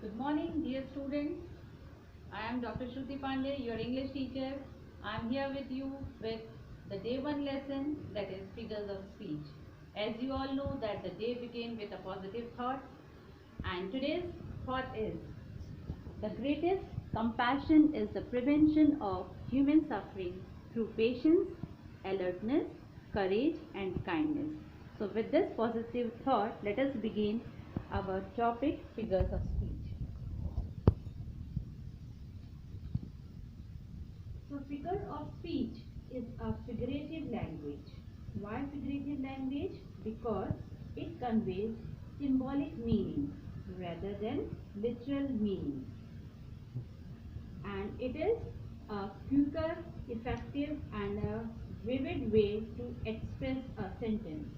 Good morning, dear students. I am Dr. Shruti Pandey, your English teacher. I am here with you with the day 1 lesson, that is figures of speech. As you all know that the day began with a positive thought, and today's thought is the greatest compassion is the prevention of human suffering through patience, alertness, courage and kindness. So with this positive thought, let us begin our topic, figures of speech. So figure of speech is a figurative language. Why figurative language? Because it conveys symbolic meaning rather than literal meaning. And it is a quicker, effective and a vivid way to express a sentence.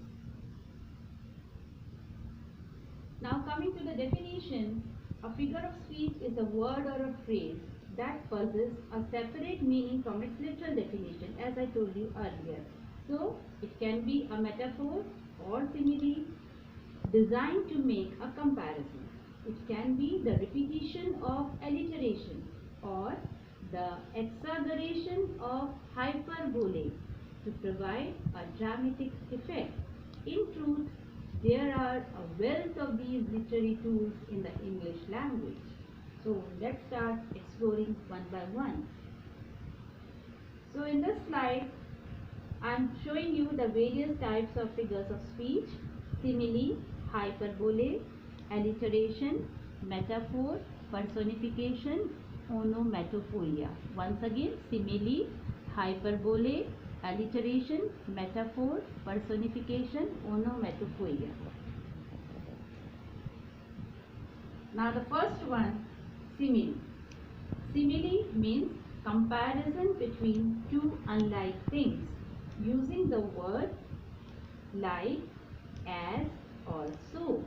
Now coming to the definition, a figure of speech is a word or a phrase that possesses a separate meaning from its literal definition, as I told you earlier. So it can be a metaphor or simile designed to make a comparison. It can be the repetition of alliteration or the exaggeration of hyperbole to provide a dramatic effect. In truth, there are a wealth of these literary tools in the English language. So let's start exploring one by one. So in this slide, I am showing you the various types of figures of speech: simile, hyperbole, alliteration, metaphor, personification, onomatopoeia. Once again, simile, hyperbole, alliteration, metaphor, personification, onomatopoeia. Now the first one, simile. Simile means comparison between two unlike things using the word like, as or so.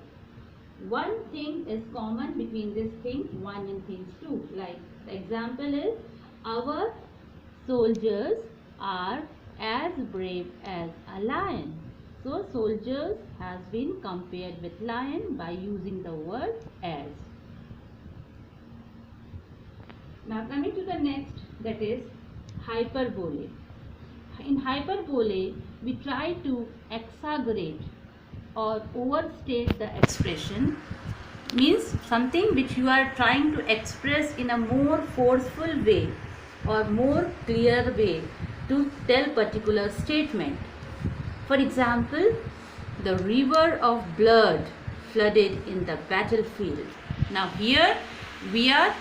One thing is common between these things, one and things two. Like the example is, our soldiers are as brave as a lion. So soldiers has been compared with lion by using the word as. Now coming to the next, that is hyperbole. In hyperbole, we try to exaggerate or overstate the expression. Means something which you are trying to express in a more forceful way or more clear way to tell particular statement. For example, the river of blood flooded in the battlefield. Now here we are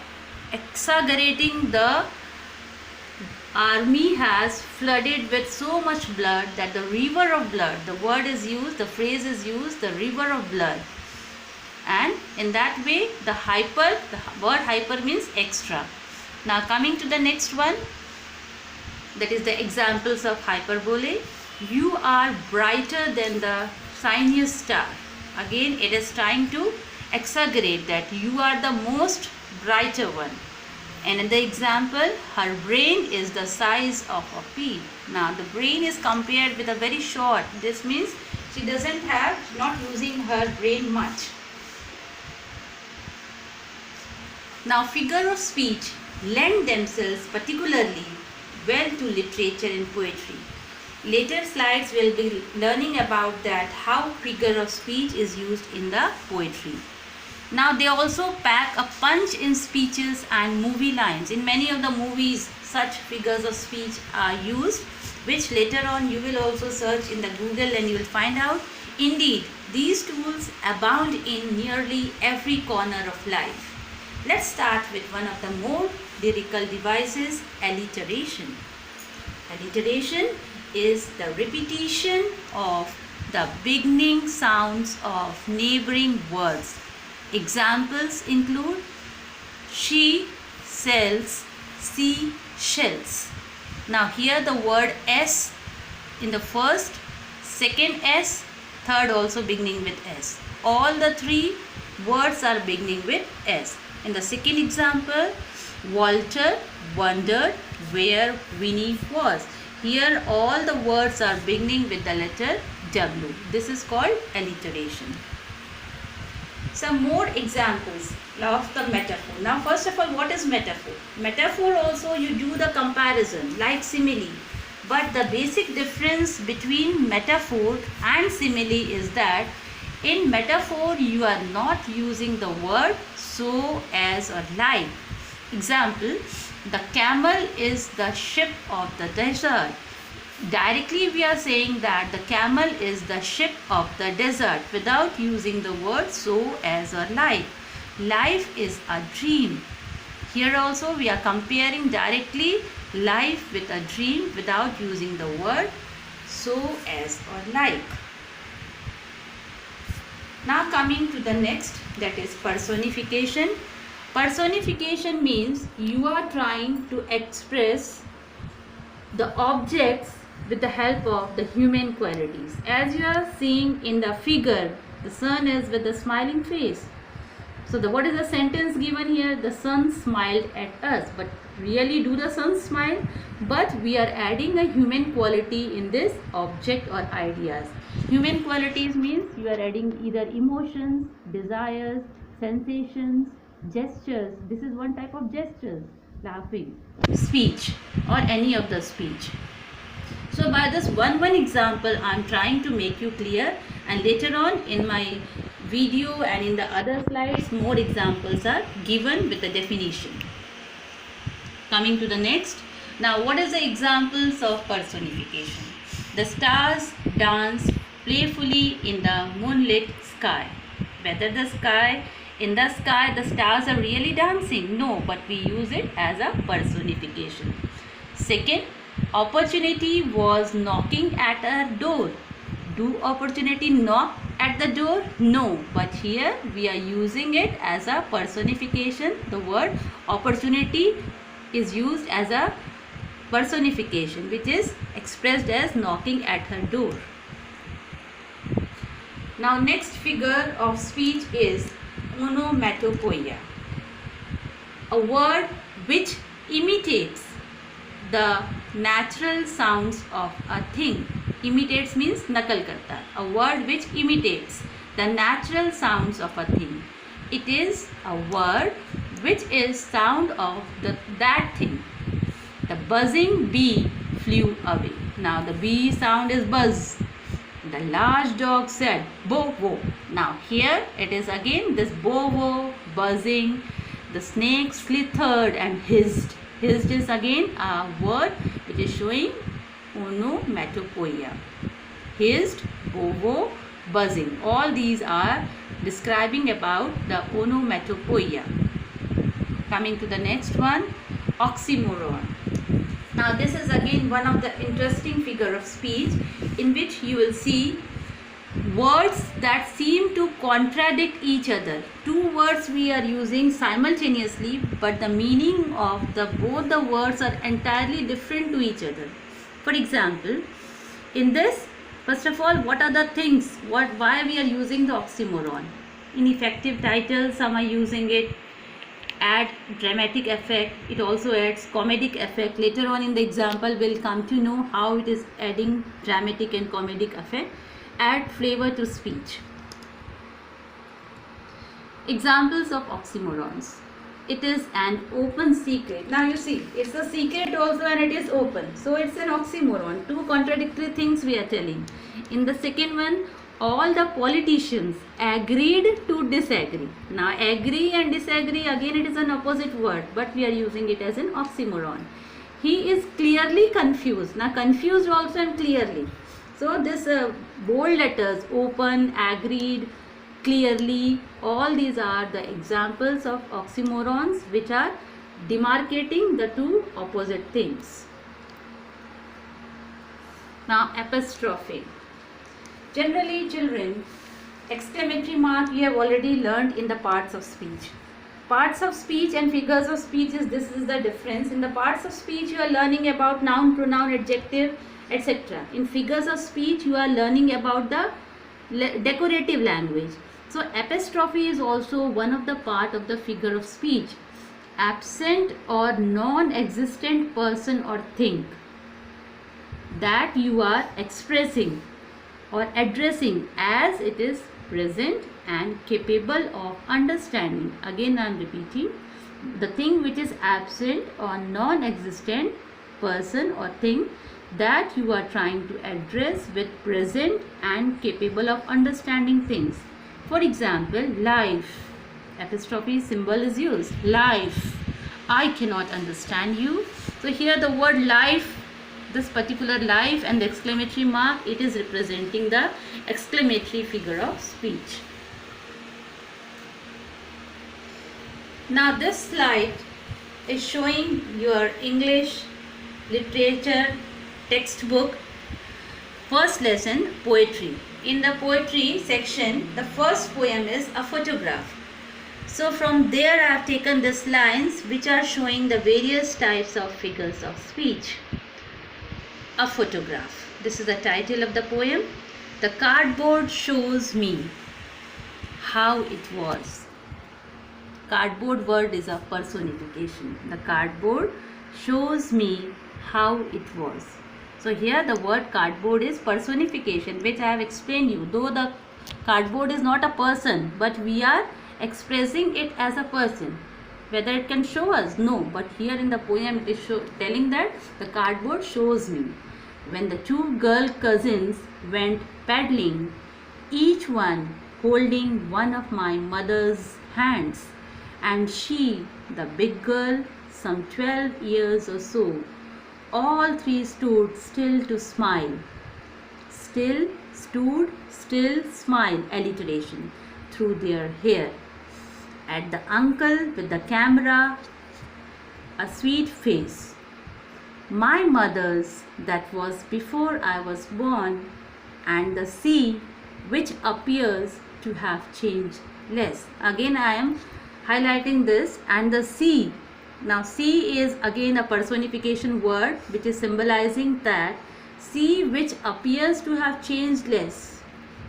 exaggerating the army has flooded with so much blood that the river of blood, the word is used, the phrase is used, the river of blood. And in that way, the word hyper means extra. Now coming to the next one, that is the examples of hyperbole. You are brighter than the shiniest star. Again, it is trying to exaggerate that you are the most brighter one. And in the example, her brain is the size of a pea. Now the brain is compared with a very short. This means she doesn't have, not using her brain much. Now figure of speech lend themselves particularly well to literature and poetry. Later slides will be learning about that, how figure of speech is used in the poetry. Now they also pack a punch in speeches and movie lines. In many of the movies, such figures of speech are used, which later on you will also search in the Google and you will find out. Indeed, these tools abound in nearly every corner of life. Let's start with one of the more lyrical devices, alliteration. Alliteration is the repetition of the beginning sounds of neighboring words. Examples include she sells seashells. Now here the word S in the first, second S, third also beginning with S. All the three words are beginning with S. In the second example, Walter wondered where Winnie was. Here all the words are beginning with the letter W. This is called alliteration. Some more examples. of the metaphor. Now first of all, what is metaphor? Metaphor also you do the comparison like simile. But the basic difference between metaphor and simile is that in metaphor you are not using the word so, as or like. Example, the camel is the ship of the desert. Directly we are saying that the camel is the ship of the desert without using the word so, as or like. Life is a dream. Here also we are comparing directly life with a dream without using the word so, as or like. Now coming to the next, that is personification. Personification means you are trying to express the objects with the help of the human qualities. As you are seeing in the figure, the sun is with a smiling face. So what is the sentence given here? The sun smiled at us. But really, do the sun smile? But we are adding a human quality in this object or ideas. Human qualities means you are adding either emotions, desires, sensations, gestures. This is one type of gestures. Laughing, speech, or any of the speech. So by this one example, I am trying to make you clear, and later on in my video and in the other slides more examples are given with the definition. Coming to the next. Now what is the examples of personification? The stars dance playfully in the moonlit sky. Whether in the sky the stars are really dancing? No, but we use it as a personification. Second, opportunity was knocking at our door. Do opportunity knock at the door? No, but here we are using it as a personification. The word opportunity is used as a personification, which is expressed as knocking at her door. Now next figure of speech is onomatopoeia, a word which imitates the natural sounds of a thing. Imitates means nakal karta. A word which imitates the natural sounds of a thing. It is a word which is sound of that thing. The buzzing bee flew away. Now the bee sound is buzz. The large dog said bow wow. Now here it is again this bow wow, buzzing. The snake slithered and hissed. Hissed is again a word which is showing onomatopoeia. Hissed, bow wow, buzzing. All these are describing about the onomatopoeia. Coming to the next one, oxymoron. Now this is again one of the interesting figure of speech in which you will see words that seem to contradict each other. Two words we are using simultaneously, but the meaning of both the words are entirely different to each other. For example, in this, first of all, what are the things? Why we are using the oxymoron? In effective titles, some are using it. Add dramatic effect. It also adds comedic effect. Later on in the example, we'll come to know how it is adding dramatic and comedic effect. Add flavor to speech. Examples of oxymorons. It is an open secret. Now you see, it's a secret also and it is open. So it's an oxymoron. Two contradictory things we are telling. In the second one, all the politicians agreed to disagree. Now agree and disagree, again it is an opposite word, but we are using it as an oxymoron. He is clearly confused. Now confused also and clearly. So this bold letters, open, agreed, clearly, all these are the examples of oxymorons which are demarcating the two opposite things. Now apostrophe. Generally children, exclamatory mark we have already learned in the parts of speech. Parts of speech and figures of speech this is the difference. In the parts of speech you are learning about noun, pronoun, adjective, etc. In figures of speech you are learning about the decorative language. So apostrophe is also one of the part of the figure of speech. Absent or non-existent person or thing that you are expressing or addressing as it is present and capable of understanding. Again I am repeating, the thing which is absent or non-existent person or thing that you are trying to address with present and capable of understanding things. For example, life, apostrophe symbol is used. Life, I cannot understand you. So here the word life, this particular life and the exclamatory mark, it is representing the exclamatory figure of speech. Now this slide is showing your English literature textbook, first lesson, poetry. In the poetry section, the first poem is A Photograph. So from there I have taken these lines which are showing the various types of figures of speech. A photograph. This is the title of the poem. The cardboard shows me how it was. Cardboard word is a personification. The cardboard shows me how it was. So here the word cardboard is personification, which I have explained you. Though the cardboard is not a person, but we are expressing it as a person. Whether it can show us? No. But here in the poem it is telling that the cardboard shows me. When the two girl cousins went paddling, each one holding one of my mother's hands, and she, the big girl, some 12 years or so, all three stood still to smile. Still, stood, still, smile, alliteration, through their hair. At the uncle with the camera, a sweet face. My mother's, that was before I was born, and the sea, which appears to have changed less. Again I am highlighting this, and the sea. Now sea is again a personification word which is symbolizing that sea which appears to have changed less.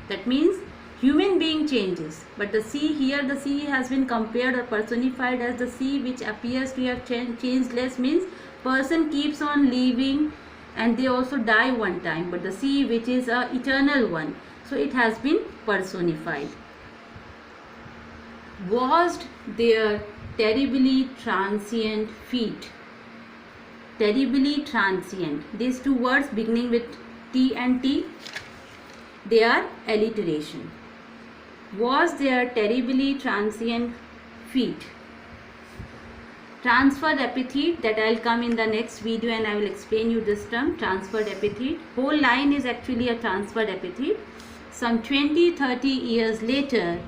That means human being changes, but the sea, here the sea has been compared or personified as the sea which appears to have changed less, means person keeps on living and they also die one time, but the sea which is a eternal one, so it has been personified. Was their terribly transient feet. Terribly transient. These two words beginning with T and T, they are alliteration. Was their terribly transient feet. Transferred epithet, that I will come in the next video and I will explain you this term, transferred epithet. Whole line is actually a transferred epithet. Some 20-30 years later,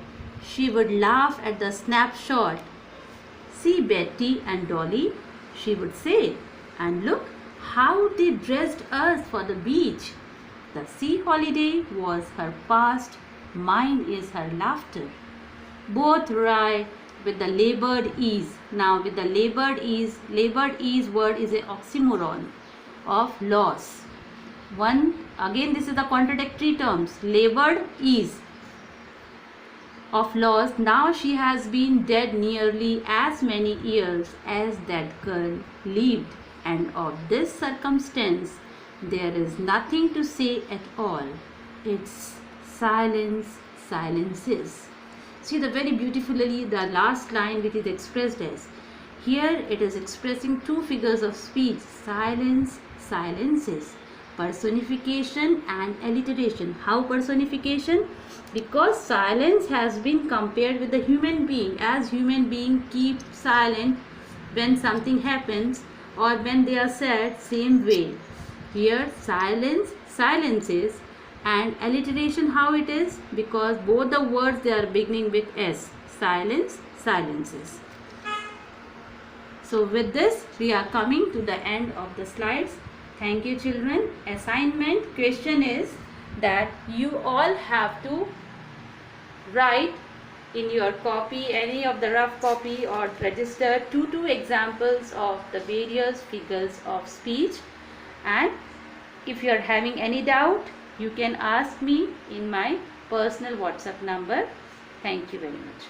she would laugh at the snapshot. See Betty and Dolly, she would say, and look how they dressed us for the beach. The sea holiday was her past, mine is her laughter. Both ride with the labored ease. Now with the labored ease word is an oxymoron of loss. One, again this is the contradictory terms, labored ease of loss. Now she has been dead nearly as many years as that girl lived, and of this circumstance there is nothing to say at all. It's silence, silences. See the very beautifully the last line which is expressed as, here it is expressing two figures of speech, silence, silences, personification and alliteration. How personification? Because silence has been compared with the human being, as human being keep silent when something happens or when they are sad, same way. Here silence, silences, and alliteration how it is? Because both the words they are beginning with S. Silence, silences. So with this we are coming to the end of the slides. Thank you children. Assignment question is that you all have to write in your copy, any of the rough copy or register, two examples of the various figures of speech, and if you are having any doubt you can ask me in my personal WhatsApp number. Thank you very much.